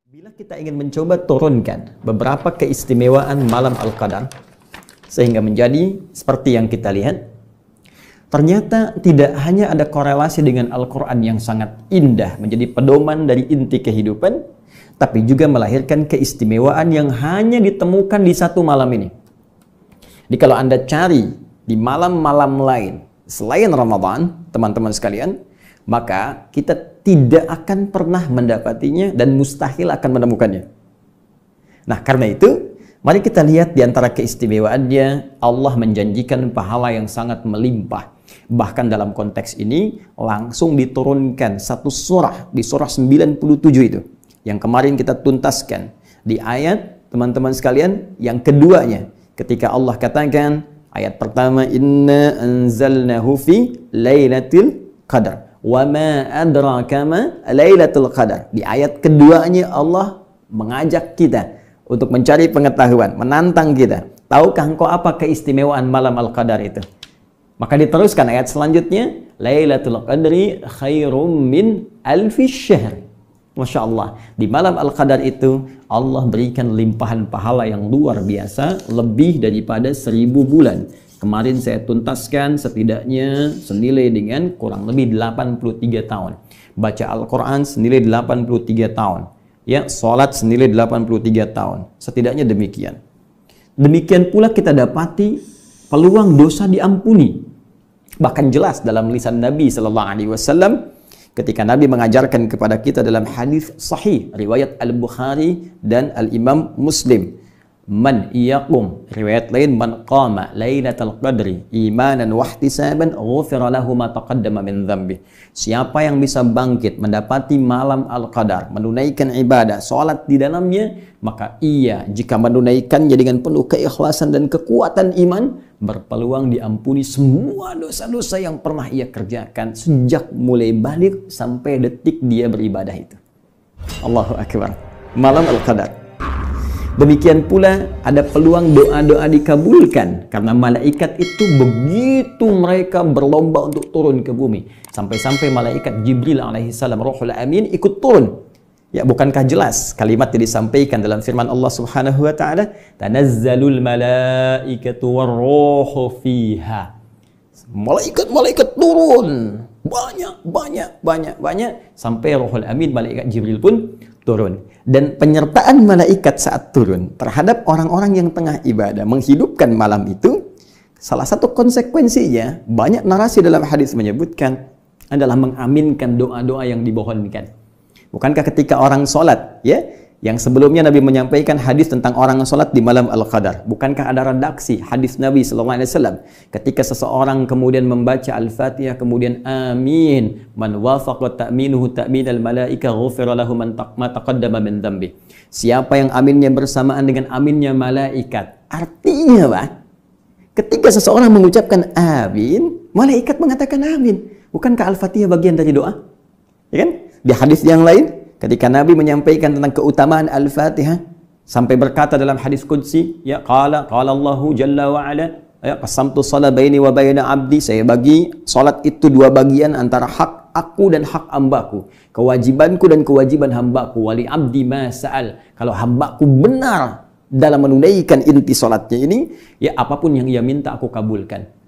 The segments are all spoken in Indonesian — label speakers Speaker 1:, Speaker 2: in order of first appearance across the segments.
Speaker 1: Bila kita ingin mencoba turunkan beberapa keistimewaan malam Al-Qadar sehingga menjadi seperti yang kita lihat, ternyata tidak hanya ada korelasi dengan Al-Quran yang sangat indah menjadi pedoman dari inti kehidupan, tapi juga melahirkan keistimewaan yang hanya ditemukan di satu malam ini. Jadi kalau Anda cari di malam-malam lain selain Ramadan, teman-teman sekalian, maka kita tidak akan pernah mendapatinya dan mustahil akan menemukannya. Nah, karena itu, mari kita lihat di antara keistimewaannya, Allah menjanjikan pahala yang sangat melimpah. Bahkan dalam konteks ini, langsung diturunkan satu surah, di surah 97 itu, yang kemarin kita tuntaskan. Di ayat, teman-teman sekalian, yang keduanya, ketika Allah katakan, ayat pertama, Inna anzalnahu fi lailatul qadar. Wa ma adraka ma lailatul qadar. Di ayat keduanya Allah mengajak kita untuk mencari pengetahuan, menantang kita. Tahukah engkau apa keistimewaan malam Al-Qadar itu? Maka diteruskan ayat selanjutnya, Lailatul Qadri khairum min alfi syahr. Masya Allah, di malam Al-Qadar itu Allah berikan limpahan pahala yang luar biasa, lebih daripada 1000 bulan. Kemarin saya tuntaskan setidaknya senilai dengan kurang lebih 83 tahun. Baca Al-Quran senilai 83 tahun. Ya, sholat senilai 83 tahun. Setidaknya demikian. Demikian pula kita dapati peluang dosa diampuni. Bahkan jelas dalam lisan Nabi SAW ketika Nabi mengajarkan kepada kita dalam hadis sahih riwayat Al-Bukhari dan Al-Imam Muslim. Man yaqum, riwayat lain, man qama lailatul qadri imanan wa ihtisaban ghufira lahu ma taqaddama min dhanbi. Siapa yang bisa bangkit mendapati malam Al-Qadar, menunaikan ibadah, salat di dalamnya, maka ia jika menunaikannya dengan penuh keikhlasan dan kekuatan iman, berpeluang diampuni semua dosa-dosa yang pernah ia kerjakan sejak mulai balik sampai detik dia beribadah itu. Allahu akbar. Malam Al-Qadar. Demikian pula ada peluang doa-doa dikabulkan karena malaikat itu begitu mereka berlomba untuk turun ke bumi. Sampai-sampai malaikat Jibril alaihissalam Ruhul Amin ikut turun. Ya, bukankah jelas kalimat yang disampaikan dalam firman Allah Subhanahu wa taala, "Tanazzalul malaikatu warruhu fiha." Malaikat-malaikat turun. Banyak sampai Ruhul Amin malaikat Jibril pun turun. Dan penyertaan malaikat saat turun terhadap orang-orang yang tengah ibadah menghidupkan malam itu, salah satu konsekuensinya, banyak narasi dalam hadis menyebutkan, adalah mengaminkan doa-doa yang dibohonkan. Bukankah ketika orang sholat, ya, yang sebelumnya Nabi menyampaikan hadis tentang orang sholat di malam Al-Qadar, bukankah ada redaksi hadis Nabi SAW ketika seseorang kemudian membaca Al-Fatihah kemudian amin, man wafaqa ta'minuhu ta'minal malaika ghufira lahu ma taqaddama min dhanbi. Siapa yang aminnya bersamaan dengan aminnya malaikat, artinya apa? Ketika seseorang mengucapkan amin, malaikat mengatakan amin. Bukankah Al-Fatihah bagian dari doa? Ya kan? Di hadis yang lain ketika Nabi menyampaikan tentang keutamaan Al-Fatihah sampai berkata dalam hadis qudsi, ya qala Allahu jalla wa ala, ya qasamtu shalah baini wa baina abdi, saya bagi salat itu dua bagian antara hak aku dan hak hambaku, kewajibanku dan kewajiban hambaku, wali abdi ma sa'al. Kalau hambaku benar dalam menunaikan inti salatnya ini, ya apapun yang ia minta aku kabulkan.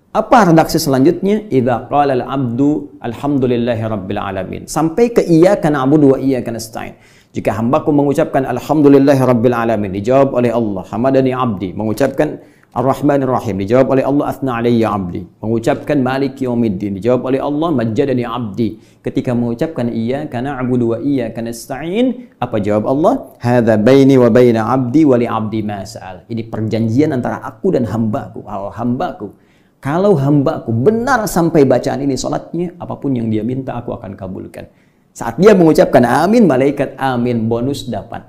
Speaker 1: Apa redaksi selanjutnya? Idza qala al-'abdu alhamdulillahi rabbil alamin. Sampai ke iyyaka na'budu wa iyyaka nasta'in. Jika hambaku mengucapkan alhamdulillahi rabbil alamin, dijawab oleh Allah, hamadani 'abdi. Mengucapkan ar-rahmanir rahim, dijawab oleh Allah, athna 'alayya 'abdi. Mengucapkan maliki yaumiddin, dijawab oleh Allah, majjadani 'abdi. Ketika mengucapkan iyyaka na'budu wa iyyaka nasta'in, apa jawab Allah? Hadza baini wa baina 'abdi wa li 'abdi ma sa'al. Ini perjanjian antara aku dan hambaku. Hambaku, kalau hambaku benar sampai bacaan ini salatnya, apapun yang dia minta aku akan kabulkan. Saat dia mengucapkan amin, malaikat amin, bonus dapat.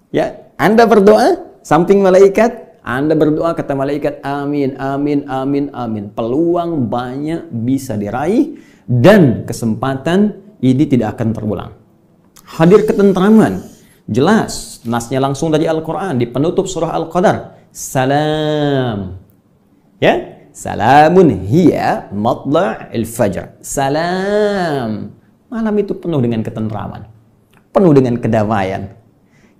Speaker 1: Ya, Anda berdoa, samping malaikat, Anda berdoa, kata malaikat amin, amin, amin, amin. Peluang banyak bisa diraih dan kesempatan ini tidak akan terulang. Hadir ketentraman, jelas, nasnya langsung dari Al-Quran, di penutup surah Al-Qadar. Salam. Ya, salamun hiya matla'il fajr. Salam. Malam itu penuh dengan ketentraman. penuh dengan kedamaian.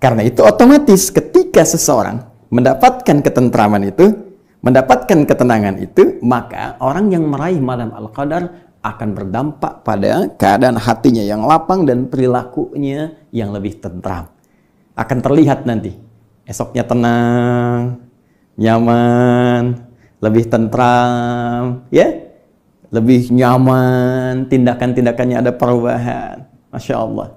Speaker 1: Karena itu otomatis ketika seseorang mendapatkan ketentraman itu, mendapatkan ketenangan itu, maka orang yang meraih malam Al-Qadar akan berdampak pada keadaan hatinya yang lapang dan perilakunya yang lebih tentram. Akan terlihat nanti, esoknya tenang, nyaman, lebih tentram, ya, lebih nyaman, tindakan-tindakannya ada perubahan. Masya Allah.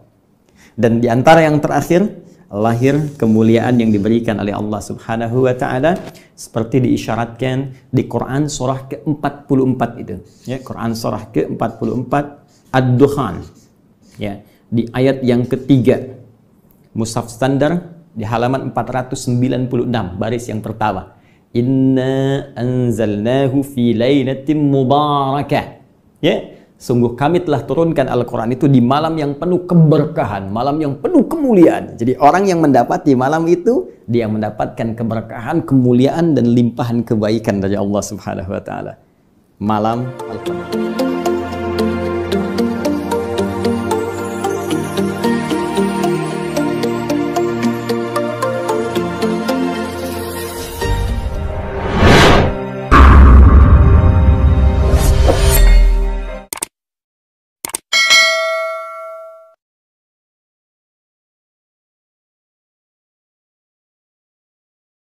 Speaker 1: Dan di antara yang terakhir, lahir kemuliaan yang diberikan oleh Allah Subhanahu wa Ta'ala, seperti diisyaratkan di Quran surah ke-44 itu, ya, Quran surah ke-44 Ad-Dukhan, ya, di ayat yang ketiga, mushaf standar di halaman 496, baris yang pertama. Inna anzalnahu fi lailatin mubarakah. Ya, sungguh kami telah turunkan Al-Quran itu di malam yang penuh keberkahan, malam yang penuh kemuliaan. Jadi orang yang mendapati malam itu, dia mendapatkan keberkahan, kemuliaan, dan limpahan kebaikan dari Allah Subhanahu wa Ta'ala. Malam Al-Qadar.